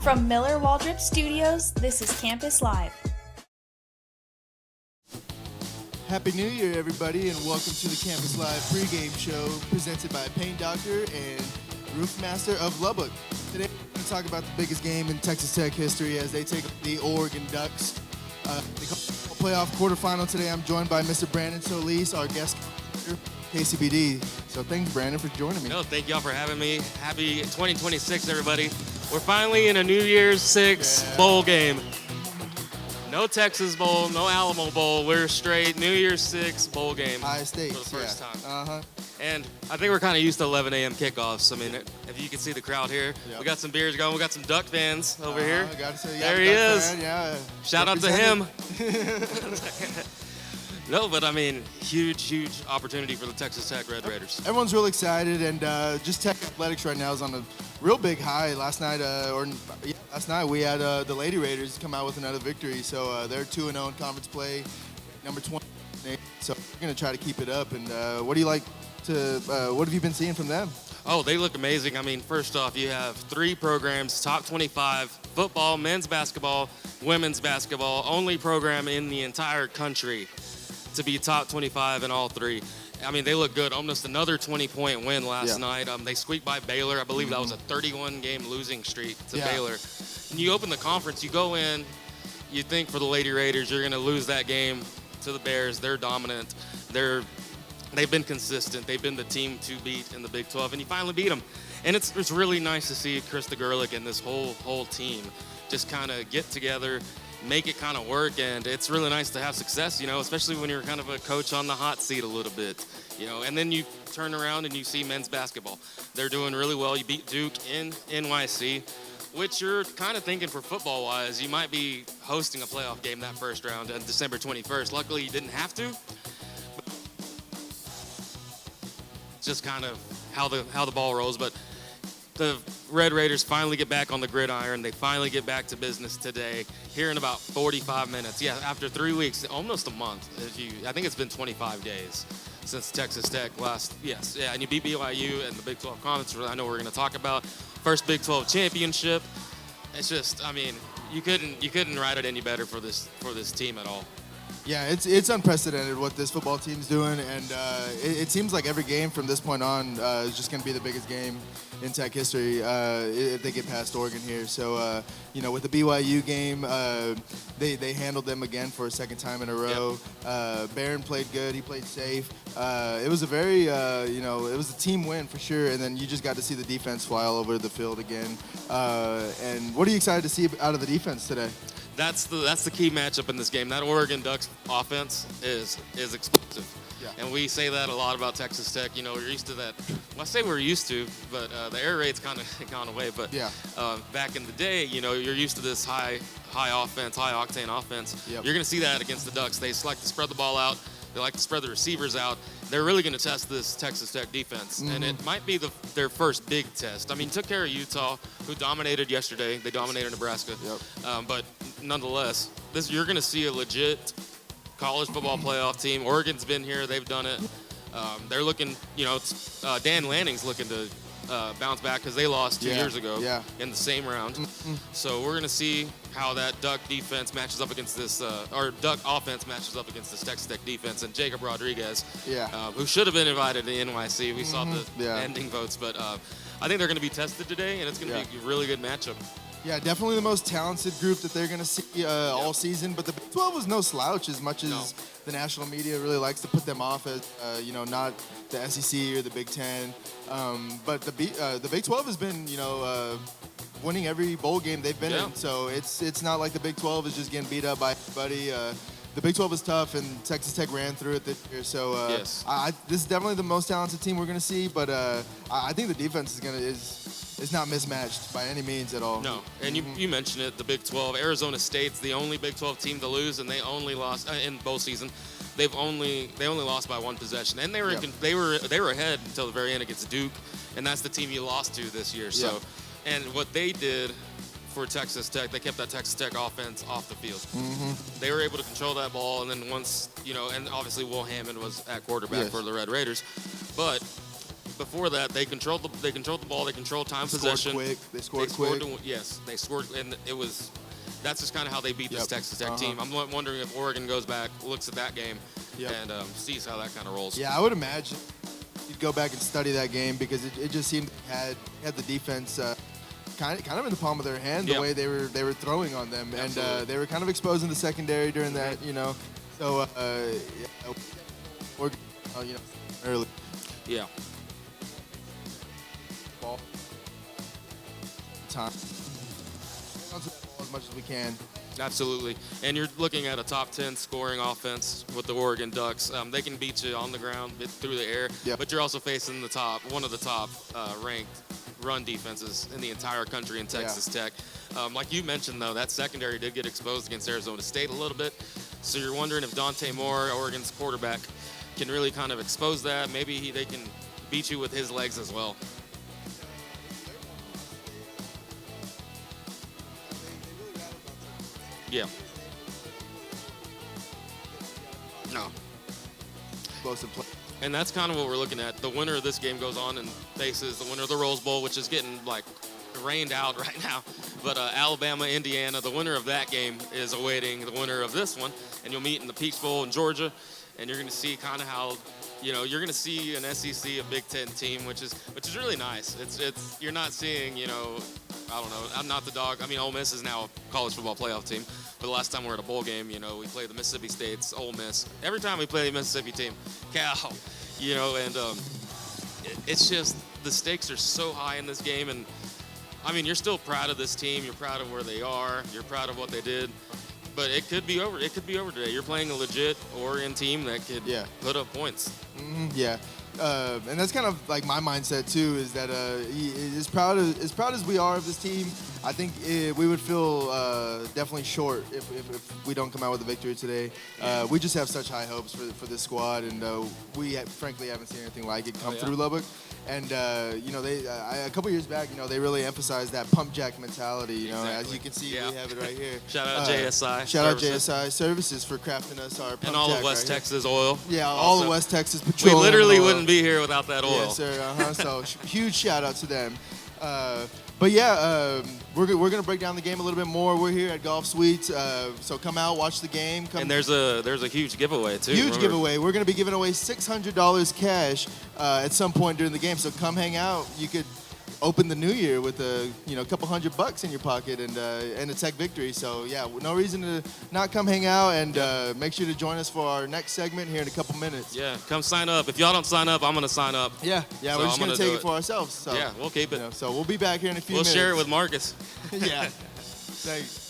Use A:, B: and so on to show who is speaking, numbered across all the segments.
A: From Miller Waldrop Studios, this is Campus Live.
B: Happy New Year, everybody, and welcome to the Campus Live pregame show presented by Paint Doctor and Roofmaster of Lubbock. Today, we're going to talk about the biggest game in Texas Tech history as they take on the Oregon Ducks. They come playoff quarterfinal today. I'm joined by Mr. Brandon Solis, our guest KCBD. So thanks, Brandon, for joining me.
C: No, thank y'all for having me. Happy 2026, everybody. We're finally in a New Year's Six bowl game. No Texas Bowl, no Alamo Bowl. We're straight New Year's Six bowl game
B: High stakes,
C: for the first time.
B: Uh-huh.
C: And I think we're kind of used to 11 a.m. kickoffs. I mean, if you can see the crowd here, we got some beers going. We got some Duck fans over here. There he is.
B: Yeah.
C: Shout out to him. No, but I mean, huge opportunity for the Texas Tech Red Raiders.
B: Everyone's real excited, and just Tech Athletics right now is on a real big high. Last night we had the Lady Raiders come out with another victory, so they're 2-0 in conference play, number 20. So we're gonna try to keep it up. And what do you like to? What have you been seeing from them?
C: Oh, they look amazing. I mean, first off, you have 3 programs, top 25, football, men's basketball, women's basketball, only program in the entire country to be top 25 in all 3. I mean, they look good. Almost another 20-point win last night. They squeaked by Baylor. I believe that was a 31-game losing streak to Baylor. And you open the conference, you go in, you think for the Lady Raiders, you're going to lose that game to the Bears. They're dominant. They've been consistent. They've been the team to beat in the Big 12, and you finally beat them. And it's really nice to see Krista Gerlich and this whole team just kind of get together, make it kind of work, and it's really nice to have success, especially when you're kind of a coach on the hot seat a little bit, and then you turn around and you see men's basketball. They're doing really well. You beat Duke in NYC, which you're kind of thinking for football-wise, you might be hosting a playoff game that first round on December 21st. Luckily, you didn't have to. It's just kind of how the ball rolls, but the Red Raiders finally get back on the gridiron. They finally get back to business today, here in about 45 minutes. Yeah, after 3 weeks, almost a month. I think it's been 25 days since Texas Tech last. Yes, yeah, and you beat BYU in the Big 12 Conference. I know we're going to talk about first Big 12 championship. It's just, I mean, you couldn't write it any better for this team at all.
B: Yeah, it's unprecedented what this football team's doing, and it seems like every game from this point on is just going to be the biggest game in Tech history if they get past Oregon here. So, with the BYU game, they handled them again for a second time in a row. Yep. Barron played good. He played safe. It was a very, it was a team win for sure, and then you just got to see the defense fly all over the field again. And what are you excited to see out of the defense today?
C: That's the key matchup in this game. That Oregon Ducks offense is explosive. Yeah. And we say that a lot about Texas Tech. We're used to that. Well, I say we're used to, but the air raid's kind of gone away. But back in the day, you're used to this high offense, high octane offense. Yep. You're going to see that against the Ducks. They like to spread the ball out. They like to spread the receivers out. They're really going to test this Texas Tech defense, and it might be their first big test. I mean, took care of Utah, who dominated yesterday. They dominated Nebraska. Yep. But nonetheless, you're going to see a legit college football playoff team. Oregon's been here. They've done it. They're looking, Dan Lanning's looking to bounce back because they lost 2 years ago in the same round. So we're going to see how that Duck defense matches up against this, or Duck offense matches up against this Texas Tech defense. And Jacob Rodriguez, who should have been invited to NYC. We saw the ending votes, but I think they're going to be tested today, and it's going to be a really good matchup.
B: Yeah, definitely the most talented group that they're going to see all season. But the Big 12 was no slouch as much as the national media really likes to put them off as, not the SEC or the Big 10. But the Big 12 has been, winning every bowl game they've been in. So it's not like the Big 12 is just getting beat up by everybody. The Big 12 is tough, and Texas Tech ran through it this year. So this is definitely the most talented team we're going to see. But I think the defense is not mismatched by any means at all.
C: No, and you mentioned it, the Big 12. Arizona State's the only Big 12 team to lose, and they only lost in bowl season. They only lost by 1 possession, and they were ahead until the very end against Duke, and that's the team you lost to this year. So, and what they did for Texas Tech, they kept that Texas Tech offense off the field. They were able to control that ball, and then once and obviously Will Hammond was at quarterback for the Red Raiders, but before that, they controlled the ball, they controlled time possession.
B: They scored quick.
C: Yes, they scored, and that's just kind of how they beat this Texas Tech team. I'm wondering if Oregon goes back, looks at that game, and sees how that kind of rolls.
B: Yeah, I would imagine you'd go back and study that game because it just seemed had the defense kind of in the palm of their hand the way they were throwing on them,
C: Absolutely.
B: and they were kind of exposing the secondary during that, So Oregon, early.
C: Yeah.
B: Ball time. As much as we can.
C: Absolutely. And you're looking at a top 10 scoring offense with the Oregon Ducks. They can beat you on the ground, through the air, but you're also facing one of the top ranked run defenses in the entire country in Texas Tech. Like you mentioned, though, that secondary did get exposed against Arizona State a little bit. So you're wondering if Dante Moore, Oregon's quarterback, can really kind of expose that. Maybe they can beat you with his legs as well. Yeah. No.
B: Explosive play.
C: And that's kind of what we're looking at. The winner of this game goes on and faces the winner of the Rose Bowl, which is getting rained out right now. But Alabama, Indiana, the winner of that game is awaiting the winner of this one, and you'll meet in the Peach Bowl in Georgia, and you're going to see kind of how, you're going to see an SEC, a Big Ten team, which is really nice. It's you're not seeing, I don't know. I'm not the dog. I mean, Ole Miss is now a college football playoff team. But the last time we were at a bowl game, we played the Mississippi State's Ole Miss. Every time we play the Mississippi team, Cal, and it's just the stakes are so high in this game. And, I mean, you're still proud of this team. You're proud of where they are. You're proud of what they did. But it could be over. It could be over today. You're playing a legit Oregon team that could put up points.
B: Yeah. And that's kind of like my mindset too. Is that as proud as we are of this team, I think we would feel definitely short if we don't come out with a victory today. We just have such high hopes for this squad, and we frankly haven't seen anything like it come through Lubbock. And a couple years back, they really emphasized that pump jack mentality.
C: Exactly.
B: As you can see, we have it right here.
C: Shout out JSI.
B: Shout out JSI Services for crafting us our pump
C: and all
B: jack
C: of West
B: right
C: Texas Oil.
B: Yeah,
C: also.
B: all of West Texas
C: We
B: Petroleum.
C: literally wouldn't be here without that oil.
B: Yes, sir. So huge shout out to them. But yeah, we're gonna break down the game a little bit more. We're here at Golf Suites, so come out, watch the game.
C: And there's a huge giveaway too.
B: Huge giveaway. We're gonna be giving away $600 cash at some point during the game. So come hang out. You could open the new year with a couple $100 in your pocket and a Tech victory. So yeah, no reason to not come hang out, and make sure to join us for our next segment here in a couple minutes.
C: Yeah, come sign up. If y'all don't sign up, I'm gonna sign up.
B: Yeah,
C: So
B: we're just
C: I'm
B: gonna
C: gonna
B: take
C: do
B: it for ourselves. So
C: Yeah, we'll keep it.
B: so we'll be back here in a few minutes.
C: We'll share it with Marcus.
B: Yeah. Thanks.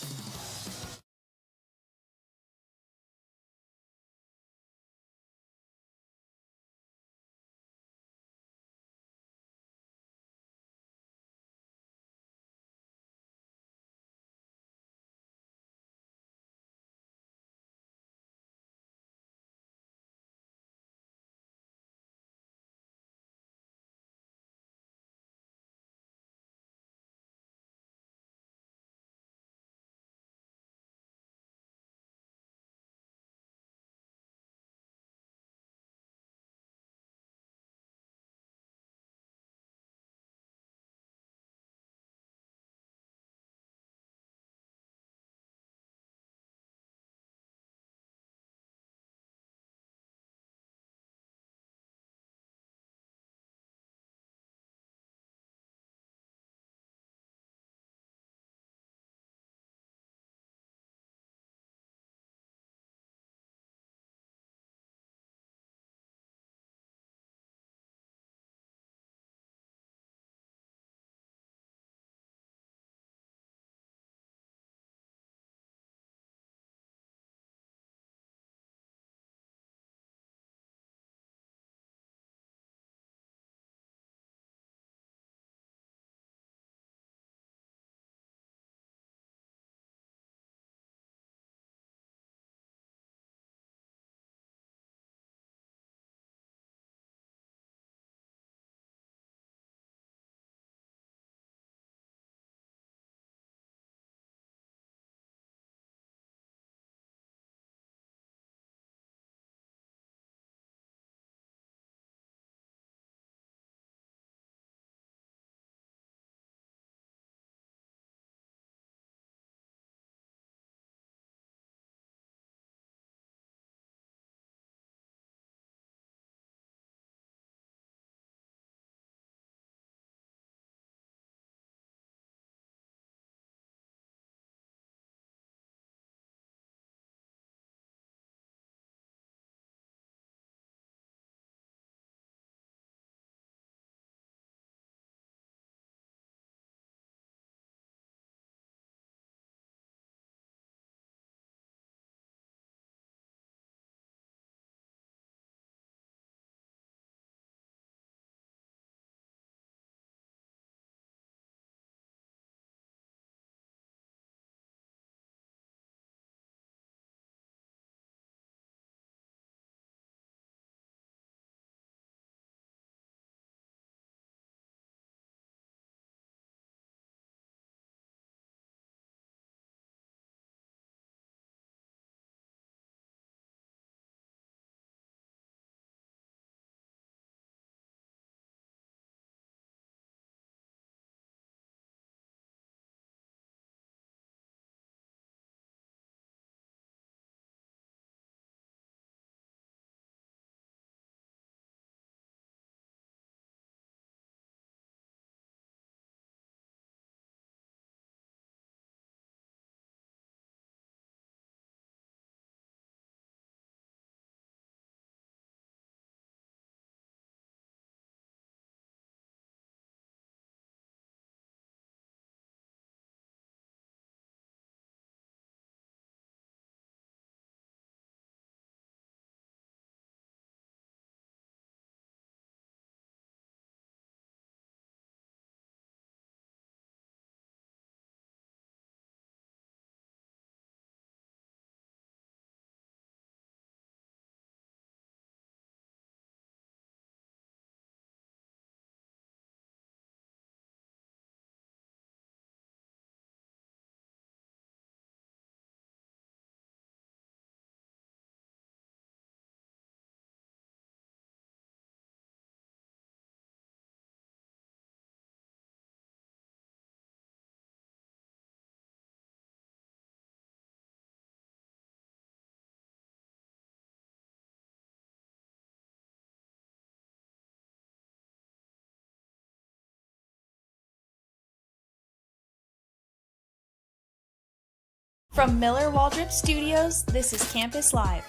A: From Miller Waldrop Studios, this is Campus Live.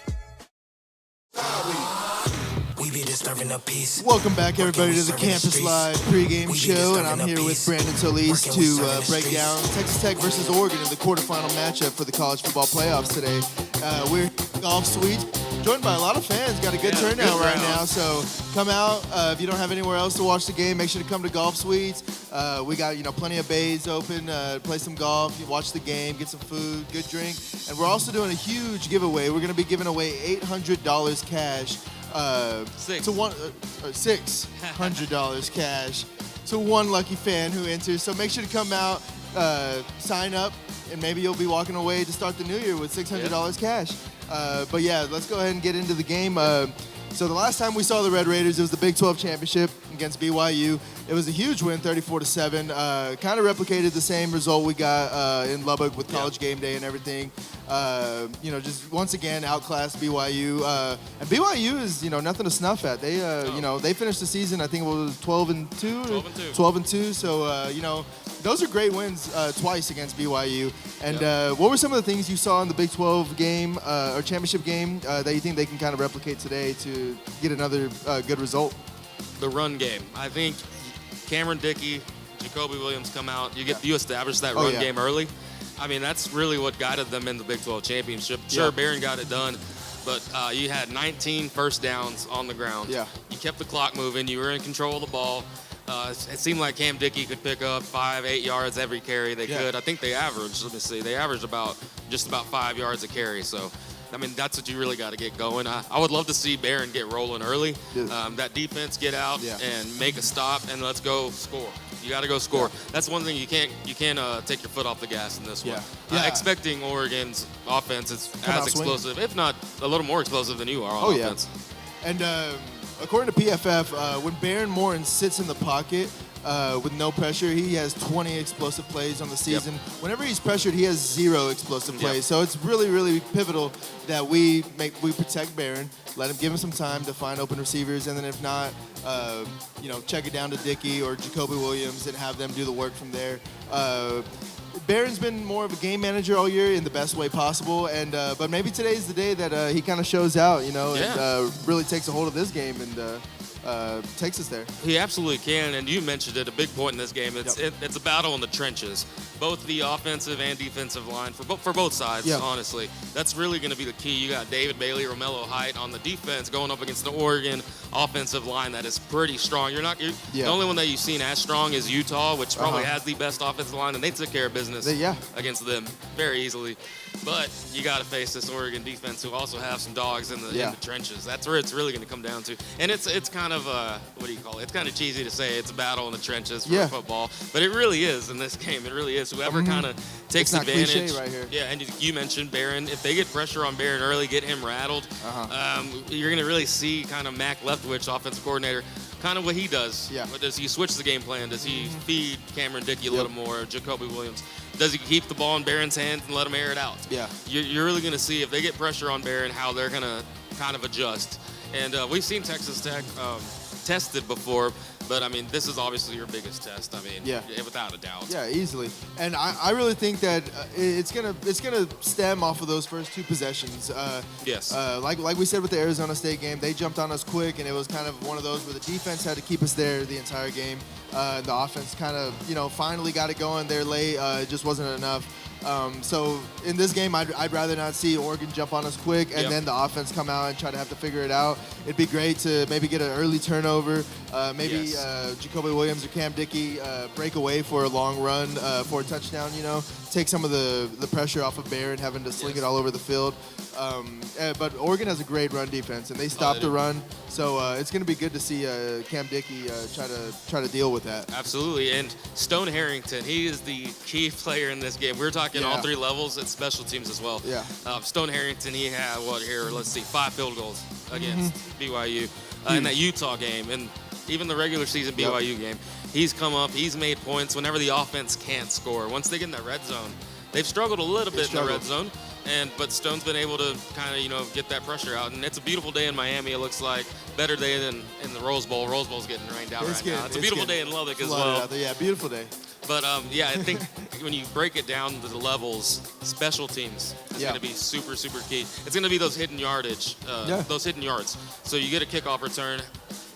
D: We be disturbing the peace.
B: Welcome back, everybody, to the Campus Live pregame show, and I'm here with Brandon Solis to break down Texas Tech versus Oregon in the quarterfinal matchup for the college football playoffs today. We're at Golf Suite, joined by a lot of fans. Got a good turnout right now, so come out. If you don't have anywhere else to watch the game, make sure to come to Golf Suites. We got plenty of bays open. Play some golf, watch the game, get some food, good drink, and we're also doing a huge giveaway. We're going to be giving away $800 cash. To one $600 cash to one lucky fan who enters. So make sure to come out, sign up, and maybe you'll be walking away to start the new year with $600 cash. But yeah, let's go ahead and get into the game. So the last time we saw the Red Raiders, it was the Big 12 championship against BYU. It was a huge win, 34-7. Kind of replicated the same result we got in Lubbock with College Game Day and everything. Just once again outclassed BYU. And BYU is nothing to snuff at. They they finished the season, I think it was 12-2. 12-2. So those are great wins twice against BYU. And what were some of the things you saw in the Big 12 game or championship game that you think they can kind of replicate today to get another good result?
C: The run game. I think Cameron Dickey, Jacoby Williams come out. You establish that run game early. I mean, that's really what guided them in the Big 12 championship. Sure, Barron got it done, but you had 19 first downs on the ground. Yeah. You kept the clock moving. You were in control of the ball. It seemed like Cam Dickey could pick up 5-8 yards every carry they could. I think they averaged, they averaged just about 5 yards a carry. So, I mean, that's what you really got to get going. I would love to see Barron get rolling early. That defense get out and make a stop, and let's go score. You got to go score. That's one thing you can't take your foot off the gas in this one. Expecting Oregon's offense is as explosive, if not a little more explosive than you are on offense.
B: And according to PFF, when Barron Morton sits in the pocket with no pressure, he has 20 explosive plays on the season. Whenever he's pressured, he has 0 explosive plays. So it's really, really pivotal that we protect Barron, give him some time to find open receivers, and then if not, check it down to Dickey or Jacoby Williams and have them do the work from there. Barron's been more of a game manager all year in the best way possible, and but maybe today's the day that he kind of shows out, and really takes a hold of this game and takes us there.
C: He absolutely can, and you mentioned it, a big point in this game. It's a battle in the trenches, both the offensive and defensive line for both sides, honestly. That's really going to be the key. You got David Bailey, Romello Height on the defense going up against the Oregon offensive line that is pretty strong. The only one that you've seen as strong is Utah, which probably has the best offensive line, and they took care of business against them very easily. But you got to face this Oregon defense who also have some dogs in the trenches. That's where it's really going to come down to. And it's kind of, what do you call it? It's kind of cheesy to say it's a battle in the trenches for football. But it really is in this game. It really is. Whoever kind of takes advantage.
B: Cliche right here.
C: Yeah, and you mentioned Barron. If they get pressure on Barron early, get him rattled, you're going to really see kind of Mac Leftwich, offensive coordinator, kind of what he does. But does he switch the game plan? Does he feed Cameron Dickey a little more, or Jacoby Williams? Does he keep the ball in Barron's hands and let him air it out? You're really going to see if they get pressure on Barron how they're going to kind of adjust. And we've seen Texas Tech tested before, but I mean, this is obviously your biggest test. I mean, without a doubt.
B: Yeah, easily. And I really think that it's gonna stem off of those first 2 possessions. Like we said with the Arizona State game, they jumped on us quick, and it was kind of one of those where the defense had to keep us there the entire game. The offense kind of finally got it going there late. It just wasn't enough. So in this game, I'd rather not see Oregon jump on us quick and then the offense come out and try to have to figure it out. It'd be great to maybe get an early turnover, Jacoby Williams or Cam Dickey break away for a long run for a touchdown, take some of the pressure off of Barron having to sling it all over the field. But Oregon has a great run defense, and they stopped the run. So it's going to be good to see Cam Dickey try to deal with that.
C: Absolutely. And Stone Harrington, he is the key player in this game. We're talking all 3 levels at special teams as well. Stone Harrington, he had 5 field goals against BYU in that Utah game, and even the regular season BYU game. He's come up, he's made points whenever the offense can't score. Once they get in that red zone, they've struggled a little bit in the red zone. But Stone's been able to kind of, get that pressure out. And it's a beautiful day in Miami, it looks like. Better day than in the Rose Bowl. Rose Bowl's getting rained out right now. It's a beautiful day in Lubbock as well.
B: Yeah, beautiful day.
C: But yeah, I think when you break it down to the levels, special teams is
B: Yeah.
C: going to be super, super key. It's going to be those hidden yardage, those hidden yards. So you get a kickoff return.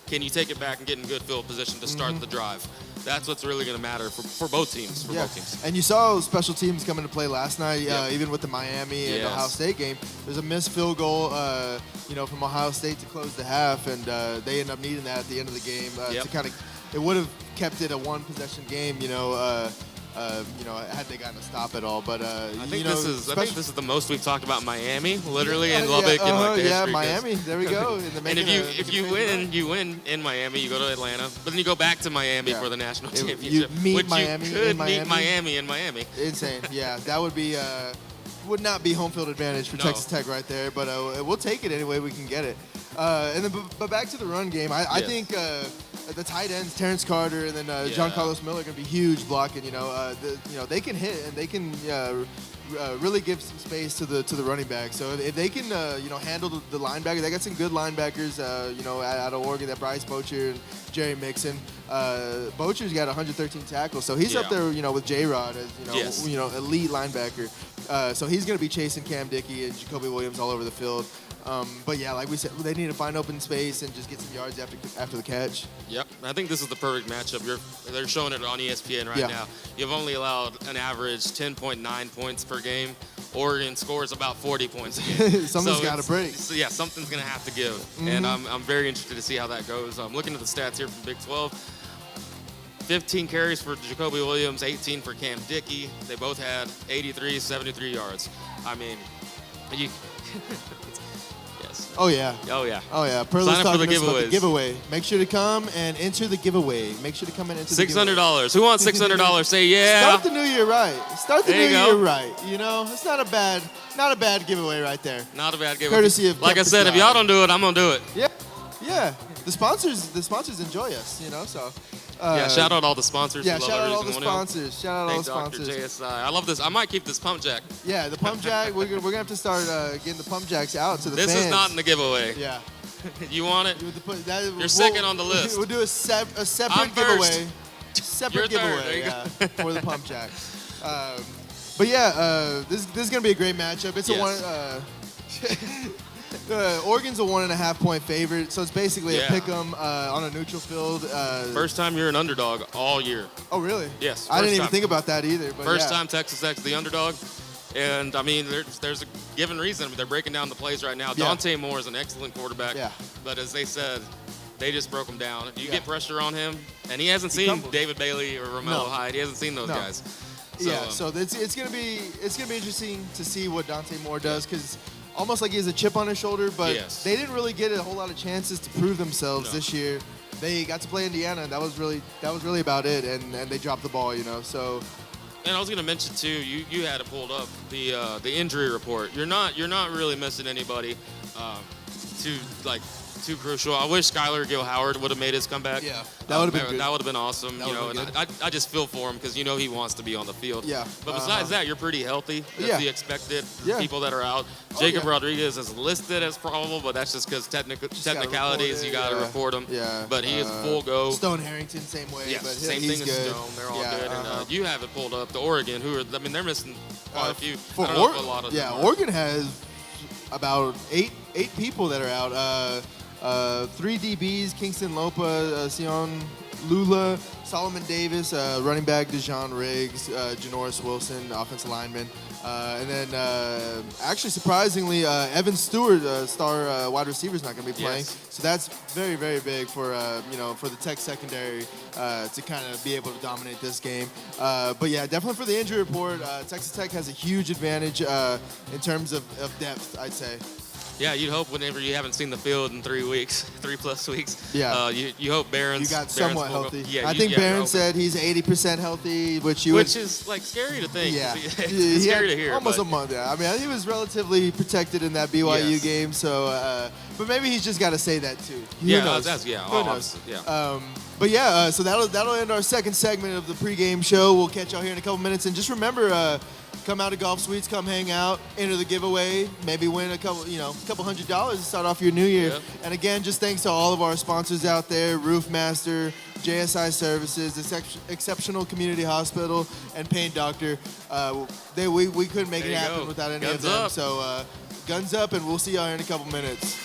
C: Can you take it back and get in good field position to start the drive? That's what's really going to matter for both teams. Both teams.
B: And you saw special teams come into play last night,
C: Yep.
B: even with the Miami and
C: Yes.
B: Ohio State game. There's a missed field goal, from Ohio State to close the half, and they end up needing that at the end of the game
C: Yep.
B: to kind of. It would have kept it a one-possession game, had they gotten a stop at all. But
C: I think this is the most we've talked about Miami, literally, and
B: Yeah,
C: Lubbock, and like the history, 'cause-
B: Miami. There we go.
C: And if you win, you win in Miami. You go to Atlanta, but then you go back to Miami
B: Yeah.
C: for the national
B: You
C: championship.
B: meet
C: which
B: Miami
C: you could
B: in
C: meet
B: Miami.
C: Miami in Miami.
B: Insane. Yeah, that would be would not be home field advantage for
C: No.
B: Texas Tech right there, but we'll take it any way we can get it. And then, but back to the run game, I
C: Yes.
B: think the tight ends, Terrence Carter and then John
C: Yeah.
B: Carlos Miller, are going to be huge blocking. They can hit and they can really give some space to the running back. So if they can handle the linebacker, they got some good linebackers. Out of Oregon, that Bryce Bocher and Jerry Mixon. Bocher's got 113 tackles, so he's up
C: Yeah.
B: there, with J-Rod as
C: Yes.
B: elite linebacker. So he's going to be chasing Cam Dickey and Jacoby Williams all over the field. But yeah, like we said, they need to find open space and just get some yards after the catch.
C: Yep, I think this is the perfect matchup. They're showing it on ESPN right
B: Yeah.
C: now. You've only allowed an average 10.9 points per game. Oregon scores about 40 points a game.
B: Something's
C: So
B: gotta
C: it's-
B: break.
C: So yeah, something's going to have to give. And I'm very interested to see how that goes. I'm looking at the stats here from Big 12. 15 carries for Jacoby Williams, 18 for Cam Dickey. They both had 83, 73 yards. I mean, you... Yes.
B: Oh yeah.
C: Oh, yeah.
B: Oh yeah. Perla's
C: Sign up for
B: talking
C: the
B: to us about the
C: giveaways.
B: giveaway. Make sure to come and enter the giveaway. Make sure to come and enter the giveaway.
C: $600. Who wants $600? Say yeah.
B: Start the new year right. Start the
C: There
B: new
C: you go.
B: year right. It's not a bad giveaway right there.
C: Not a bad giveaway.
B: Courtesy of
C: Like I
B: Campus
C: said, if
B: Live.
C: y'all don't do it, I'm gonna do it.
B: Yeah. Yeah. The sponsors enjoy us, so.
C: Yeah, shout out all the sponsors.
B: Yeah,
C: who love
B: shout out
C: every
B: all the
C: single one of them.
B: sponsors. Shout out all
C: Hey,
B: the
C: Dr.
B: sponsors.
C: JSI. I love this. I might keep this pump jack.
B: Yeah, the pump jack. We're gonna have to start getting the pump jacks out to the
C: This
B: fans.
C: is not in the giveaway.
B: Yeah.
C: You want it?
B: You're
C: second on the list.
B: We'll do a separate
C: I'm first.
B: giveaway. Separate
C: You're third.
B: giveaway,
C: There you
B: yeah, for the pump jack. But yeah, this is gonna be a great matchup. It's
C: Yes.
B: Oregon's a 1.5 point favorite, so it's basically
C: Yeah.
B: a pick 'em on a neutral field.
C: First time you're an underdog all year.
B: Oh really?
C: Yes,
B: I didn't
C: first
B: even
C: time.
B: think about that either. But
C: First
B: yeah.
C: time Texas Tech's the underdog. And, I mean, there's a given reason. They're breaking down the plays right now.
B: Yeah.
C: Dante Moore is an excellent quarterback.
B: Yeah.
C: But as they said, they just broke him down. You
B: Yeah.
C: get pressure on him, and he hasn't seen
B: crumbled.
C: David Bailey or Romello
B: No.
C: Hyde. He hasn't seen those
B: No.
C: guys.
B: So it's gonna be interesting to see what Dante Moore does because almost like he has a chip on his shoulder, but
C: Yes.
B: they didn't really get a whole lot of chances to prove themselves
C: No.
B: this year. They got to play Indiana, and that was really about it, and they dropped the ball, So
C: And I was gonna mention too, you had it pulled up the injury report. You're not really missing anybody too crucial. I wish Skylar Gill Howard would have made his comeback.
B: Yeah, that would've been good.
C: That would have been awesome.
B: That would've been
C: And I just feel for him because he wants to be on the field.
B: Yeah,
C: But besides that, you're pretty healthy. That's
B: Yeah.
C: the expected
B: Yeah.
C: people that are out.
B: Oh,
C: Jacob
B: yeah.
C: Rodriguez is listed as probable, but that's just because
B: gotta
C: technicalities.
B: report it,
C: You got to
B: yeah.
C: report him.
B: Yeah,
C: But he is full go.
B: Stone Harrington, same way.
C: Yes,
B: but
C: same
B: he's
C: thing as
B: good.
C: Stone. They're all
B: Yeah,
C: good. And
B: uh-huh.
C: you have it pulled up. The Oregon, they're missing quite a few.
B: For
C: I don't know if
B: Oregon,
C: a lot of
B: yeah,
C: them are.
B: Oregon has about eight people that are out. 3 DBs: Kingston Lopa, Sion Lula, Solomon Davis, running back Dejon Riggs, Janoris Wilson, offensive lineman, and then actually surprisingly, Evan Stewart, star wide receiver, is not going to be playing.
C: Yes.
B: So that's very, very big for for the Tech secondary to kind of be able to dominate this game. But yeah, definitely for the injury report, Texas Tech has a huge advantage in terms of depth, I'd say.
C: Yeah, you'd hope whenever you haven't seen the field in 3 weeks, 3+ weeks.
B: Yeah.
C: You hope Barron's.
B: You got somewhat
C: Barron's
B: healthy.
C: Yeah,
B: I think
C: you're
B: Barron
C: hoping.
B: said he's 80% healthy, which you would.
C: Which is like scary to think.
B: Yeah,
C: It's
B: He
C: scary
B: had
C: to hear.
B: almost
C: but
B: a month. Yeah, I mean, he was relatively protected in that BYU
C: Yes.
B: game. So, but maybe he's just got to say that too. Who
C: Yeah,
B: knows?
C: Who knows?
B: knows?
C: Yeah.
B: But yeah, so that'll end our second segment of the pregame show. We'll catch y'all here in a couple minutes, and just remember, come out to Golf Suites, come hang out, enter the giveaway, maybe win a couple $100 to start off your new year.
C: Yep.
B: And again, just thanks to all of our sponsors out there, Roofmaster, JSI Services, Exceptional Community Hospital, and Pain Doctor. We couldn't make
C: There
B: it
C: you
B: happen
C: go.
B: without any
C: Guns
B: of them.
C: up.
B: So guns up, and we'll see y'all here in a couple minutes.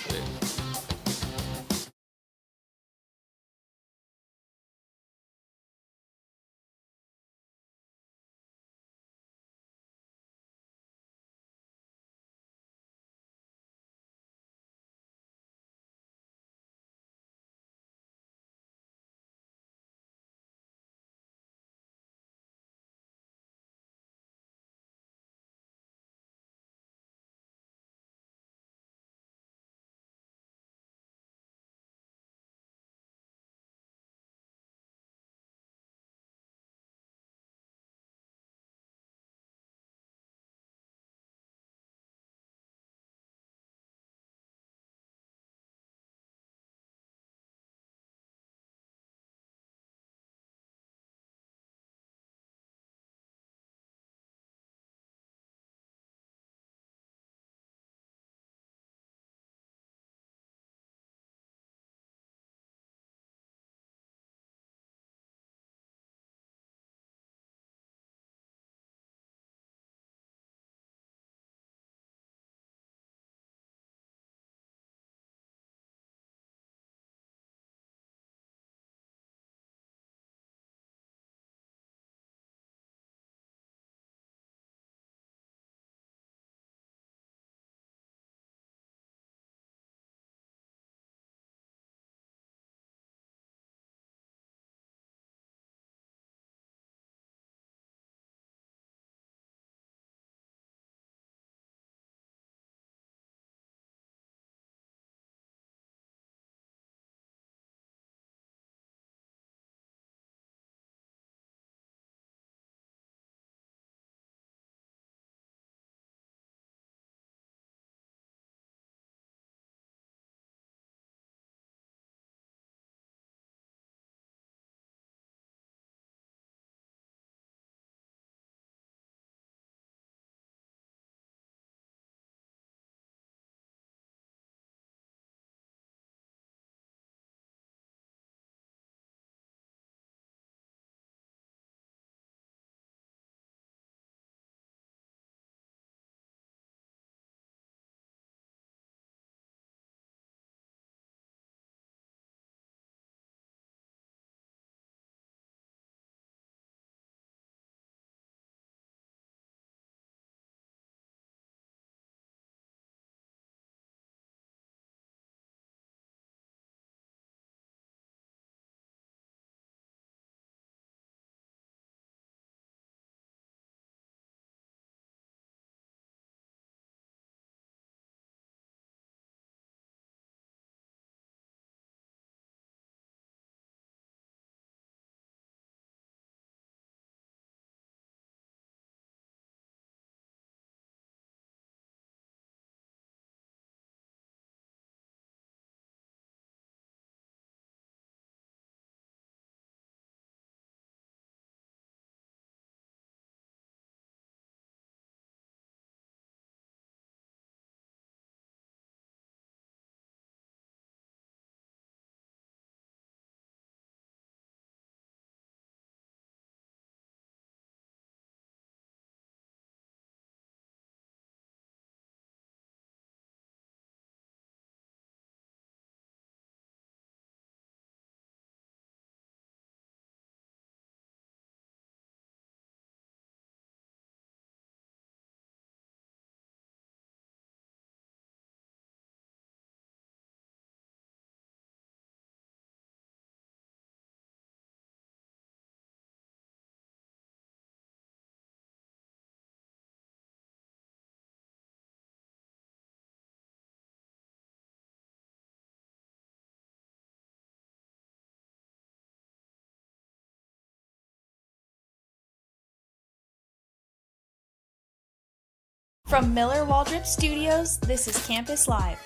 A: From Miller Waldrop Studios, this is Campus Live.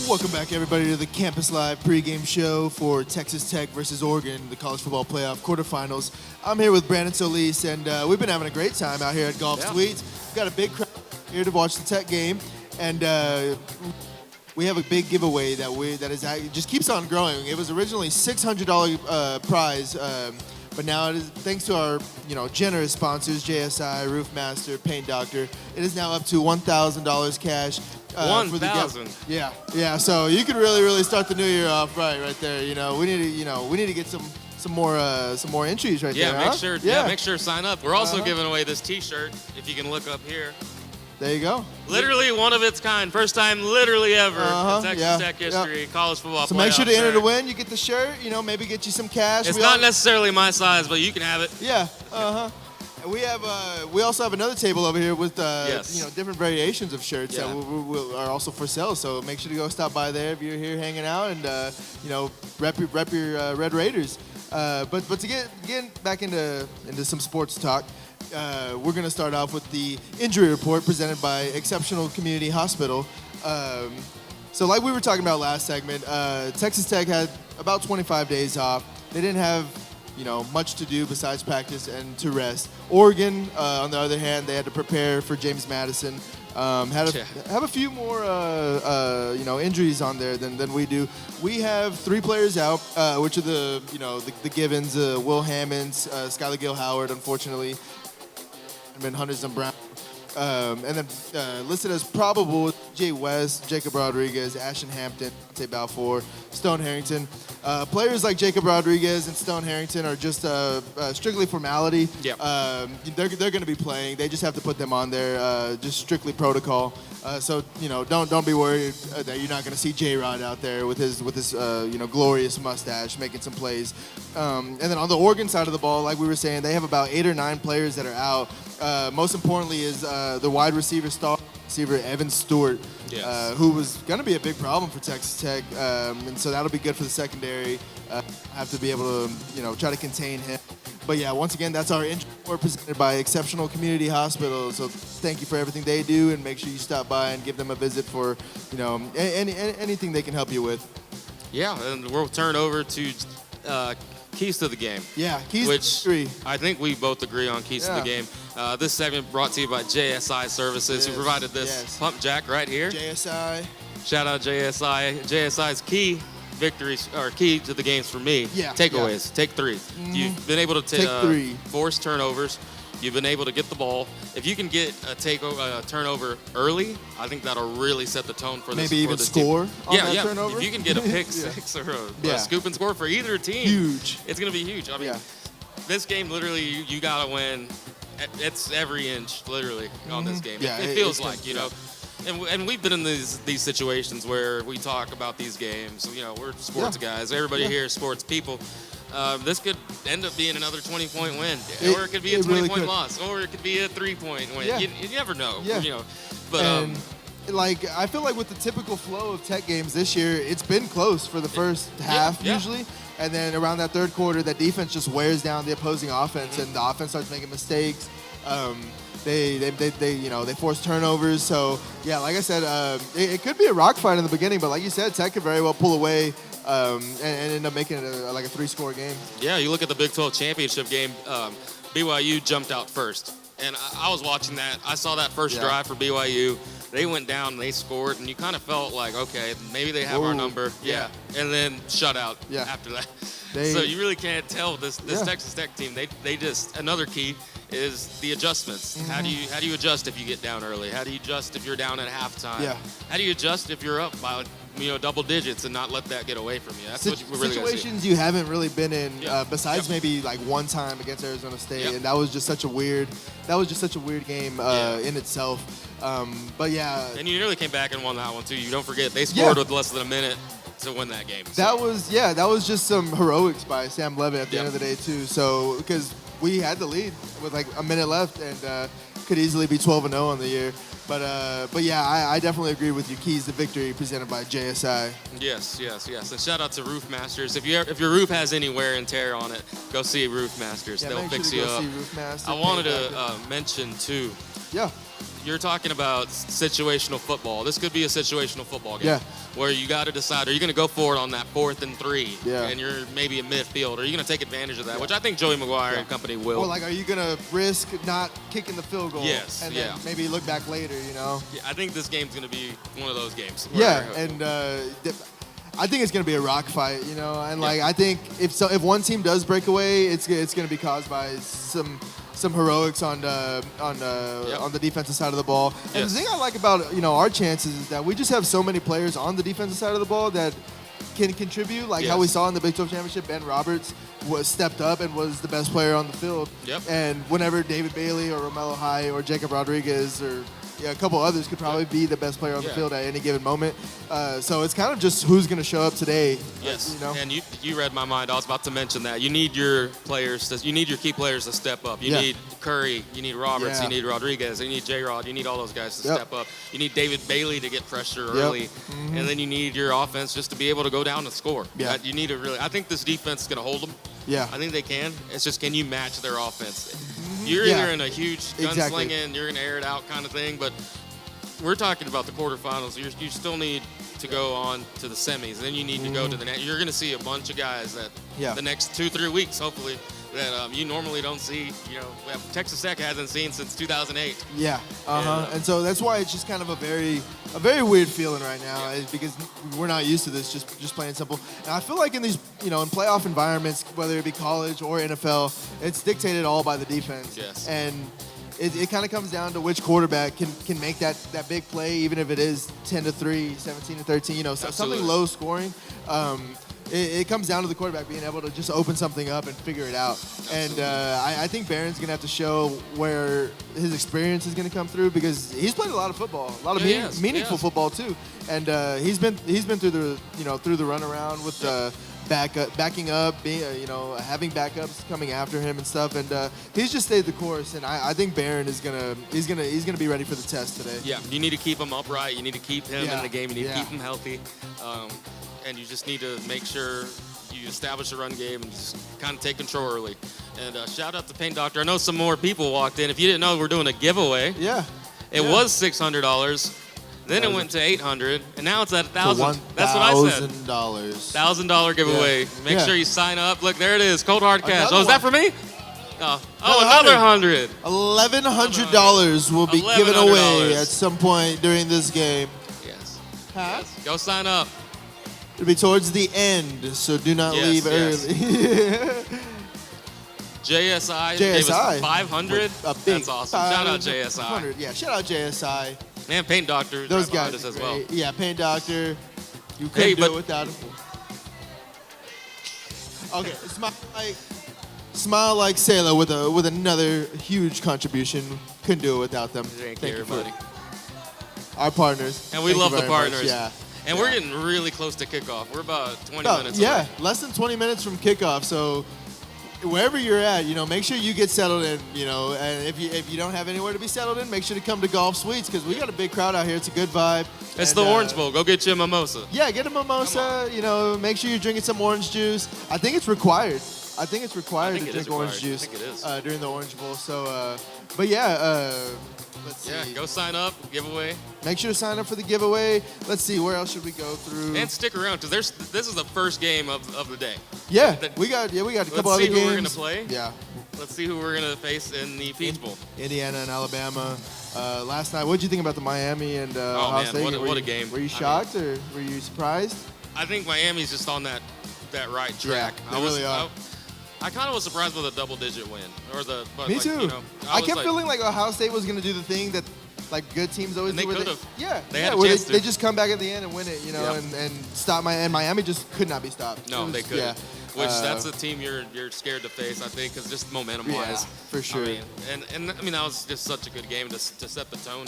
B: Welcome back, everybody, to the Campus Live pregame show for Texas Tech versus Oregon, the college football playoff quarterfinals. I'm here with Brandon Solis, and we've been having a great time out here at Golf Suites. We've got a big crowd here to watch the Tech game, and we have a big giveaway that just keeps on growing. It was originally $600 prize, but now it is, thanks to our generous sponsors, JSI, Roofmaster, Paint Doctor, it is now up to $1,000 cash.
C: 1,000.
B: Yeah. So you could really start the new year off right there. We need to get some more entries right there.
C: Make
B: huh?
C: sure. Yeah, make sure to sign up. We're also giving away this T-shirt. If you can look up here.
B: There you go.
C: Literally one of its kind. First time literally ever in Texas Tech history, college football.
B: So make sure to enter to win. You get the shirt. Maybe get you some cash.
C: It's not necessarily my size, but you can have it.
B: Yeah. And we also have another table over here with different variations of shirts that are also for sale. So make sure to go stop by there if you're here hanging out and rep your Red Raiders. But to get back into some sports talk, we're going to start off with the injury report presented by Exceptional Community Hospital. So like we were talking about last segment, Texas Tech had about 25 days off. They didn't have much to do besides practice and to rest. Oregon, on the other hand, they had to prepare for James Madison. Have a few more injuries on there than we do. We have 3 players out, which are the givens, Will Hammonds, Skylar Gill Howard, unfortunately, and Hunters and Brown. And then listed as probable, Jay West, Jacob Rodriguez, Ashton Hampton, Tay Balfour, Stone Harrington. Players like Jacob Rodriguez and Stone Harrington are just strictly formality.
C: Yep.
B: They're going to be playing. They just have to put them on there, just strictly protocol. So don't be worried that you're not going to see J-Rod out there with his glorious mustache making some plays. And then on the Oregon side of the ball, like we were saying, they have about 8 or 9 players that are out. Most importantly is the wide receiver star receiver Evan Stewart, who was going to be a big problem for Texas Tech, and so that'll be good for the secondary. Have to be able to try to contain him. But yeah, once again, that's our injury report presented by Exceptional Community Hospital. So thank you for everything they do, and make sure you stop by and give them a visit for anything they can help you with.
C: Yeah, and we'll turn over to keys to the game.
B: Yeah, keys
C: which
B: to 3.
C: I think we both agree on keys to the game. This segment brought to you by JSI Services, who provided this pump jack right here.
B: JSI.
C: Shout out JSI. JSI's key victories or key to the games for me. Takeaways. Take 3. Mm-hmm. You've been able to force turnovers. You've been able to get the ball. If you can get a turnover early, I think that'll really set the tone for this.
B: Maybe even score on that turnover.
C: If you can get a pick 6 or a scoop and score for either team,
B: huge.
C: It's going to be huge. I mean, this game literally you got to win. It's every inch literally on this game.
B: Yeah,
C: it feels like, And we've been in these situations where we talk about these games. We're sports guys. Everybody here is sports people. This could end up being another 20-point win, or it could be a 20-point loss, or it could be a 3-point win.
B: Yeah.
C: You never know. But
B: I feel like with the typical flow of Tech games this year, it's been close for the first half usually, and then around that third quarter, that defense just wears down the opposing offense, and the offense starts making mistakes. They force turnovers. So yeah, like I said, it could be a rock fight in the beginning, but like you said, Tech could very well pull away and end up making it a 3-score game.
C: Yeah, you look at the Big 12 championship game. BYU jumped out first, and I was watching that. I saw that first drive for BYU. They went down and they scored, and you kind of felt like, okay, maybe they have our number. Yeah. And then shutout after that. So you really can't tell this Texas Tech team. They just, another key is the adjustments.
B: Mm-hmm.
C: How do you adjust if you get down early? How do you adjust if you're down at halftime?
B: Yeah.
C: How do you adjust if you're up by double digits and not let that get away from you? That's what we're really
B: situations you haven't really been in besides maybe like one time against Arizona State, and that was just such a weird game in itself. But yeah,
C: and you nearly came back and won that one too. You don't forget they scored with less than a minute to win that game. So.
B: That was just some heroics by Sam Levitt at the end of the day too. So because we had the lead with like a minute left and could easily be 12-0 on the year. But yeah, I definitely agree with you. Keys to victory presented by JSI.
C: Yes. And shout out to Roof Masters. If your roof has any wear and tear on it, go see Roof Masters.
B: Yeah,
C: they'll fix you up. I wanted to mention too.
B: Yeah.
C: you're talking about situational football. This could be a situational football game.
B: Yeah.
C: Where you got to decide, are you going to go for it on that 4th and 3?
B: Yeah.
C: And you're maybe in midfield. Are you going to take advantage of that? Which I think Joey Maguire and company will.
B: Or like, are you gonna risk not kicking the field goal?
C: Yes,
B: And
C: yeah.
B: then maybe look back later, you know?
C: Yeah, I think this game's going to be one of those games.
B: Yeah,
C: where-
B: and I think it's gonna be a rock fight, you know. And like, I think if one team does break away, it's gonna be caused by some heroics on the defensive side of the ball. And
C: Yes.
B: the thing I like about our chances is that we just have so many players on the defensive side of the ball that can contribute. Like how we
C: Yes.
B: saw in the Big 12 championship, Ben Roberts was stepped up and was the best player on the field.
C: Yep.
B: And whenever David Bailey or Romello High or Jacob Rodriguez or a couple others could probably be the best player on the
C: Yeah.
B: field at any given moment. So it's kind of just who's going to show up today.
C: Yes,
B: You know?
C: and you read my mind. I was about to mention that you need your key players to step up. You
B: Yeah.
C: need Curry, you need Roberts,
B: Yeah.
C: you need Rodriguez, you need J-Rod, you need all those guys to
B: Yep.
C: step up. You need David Bailey to get pressure early, and then you need your offense just to be able to go down and score.
B: Yeah.
C: You need to really. I think this defense is going to hold them.
B: Yeah.
C: I think they can. It's just, can you match their offense? You're
B: Yeah.
C: either in a huge
B: Exactly.
C: gunslinging, you're going to air it out kind of thing, but we're talking about the quarterfinals. You still need to go on to the semis. Then you need to go to the net. You're going to see a bunch of guys that
B: Yeah.
C: the next 2-3 weeks, hopefully, that you normally don't see. Texas Tech hasn't seen since 2008.
B: Yeah.
C: Yeah.
B: And so that's why it's just kind of a very weird feeling right now, is because we're not used to this, just plain and simple. And I feel like in these, in playoff environments, whether it be college or NFL, it's dictated all by the defense.
C: Yes.
B: And it kind of comes down to which quarterback can make that big play, even if it is 10-3, 17-13, something
C: Absolutely.
B: low scoring. It comes down to the quarterback being able to just open something up and figure it out. And I think Barron's going to have to show where his experience is going to come through, because he's played a lot of football, a lot of meaningful football too. And he's been through the through the runaround with backing up, being having backups coming after him and stuff. And he's just stayed the course. And I think Barron is he's gonna be ready for the test today.
C: Yeah, you need to keep him upright. You need to keep him
B: Yeah.
C: in the game. You need
B: Yeah.
C: to keep him healthy. And you just need to make sure you establish a run game and just kind of take control early. And shout out to Paint Doctor. I know some more people walked in. If you didn't know, we're doing a giveaway.
B: Yeah.
C: It
B: Yeah.
C: was $600. Then it went to $800, and now it's at
B: So
C: $1,000. That's what I said.
B: $1,000.
C: $1,000 giveaway.
B: Yeah.
C: Make
B: Yeah.
C: sure you sign up. Look, there it is. Cold hard cash.
B: Another
C: Oh, is that
B: one.
C: for me? Oh,
B: Another
C: another 100.
B: $1,100 will be given away
C: $1,100.
B: at some point during this game.
C: Yes.
B: Huh?
C: Go sign up.
B: It'll be towards the end, so do not
C: Yes,
B: leave
C: yes.
B: early.
C: JSI gave us 500.
B: A big
C: That's awesome. Shout out JSI.
B: 500. Yeah, shout out JSI.
C: And Paint Doctor.
B: Those
C: right behind
B: guys
C: us
B: are
C: as well.
B: great. Yeah, Paint Doctor. You couldn't
C: Hey,
B: do
C: but-
B: it without him. Okay, smile like Sailor with another huge contribution. Couldn't do it without them.
C: Thank
B: you
C: you,
B: for
C: everybody.
B: our partners.
C: And we
B: Thank you
C: love the
B: very much.
C: partners.
B: Yeah.
C: And we're getting really close to kickoff. We're about 20
B: Oh,
C: minutes
B: yeah,
C: away.
B: less than 20 minutes from kickoff. So wherever you're at, make sure you get settled in, and if you don't have anywhere to be settled in, make sure to come to Golf Suites, because we got a big crowd out here. It's a good vibe.
C: It's
B: And,
C: the Orange Bowl. Go get you a mimosa.
B: Yeah, get a mimosa, make sure you're drinking some orange juice. I think it's required. I think it's required
C: think
B: to
C: it
B: drink
C: is
B: orange
C: required. I
B: juice
C: think it is.
B: During the Orange Bowl. So, but yeah, let's see.
C: Yeah, go sign up, giveaway,
B: Make sure to sign up for the giveaway. Let's see, where else should we go through?
C: and stick around because this is the first game of the day.
B: yeah,
C: that-
B: we got a
C: Let's
B: couple
C: see
B: other
C: who
B: games.
C: we're gonna play.
B: Yeah.
C: Let's see who we're gonna face in the Peach Bowl.
B: Indiana and Alabama. Last night, what did you think about the Miami and Ohio
C: man,
B: State?
C: what a-
B: Were
C: what a
B: you-
C: game.
B: Were you
C: I mean-
B: shocked or were you surprised?
C: I think Miami's just on that right track.
B: they really are.
C: I kind of was surprised with a double-digit win, but
B: Me
C: like,
B: too. I kept
C: was
B: feeling like Ohio State was going to do the thing that good teams always
C: And they
B: do. where
C: could've.
B: Yeah,
C: They had a
B: where
C: chance to.
B: they just come back at the end and win it,
C: Yeah.
B: and stop and Miami just could not be stopped.
C: No,
B: It was-
C: they couldn't.
B: Yeah.
C: Which that's a team you're scared to face, I think, because just momentum-wise.
B: Yeah, for sure.
C: I mean, that was just such a good game to set the tone.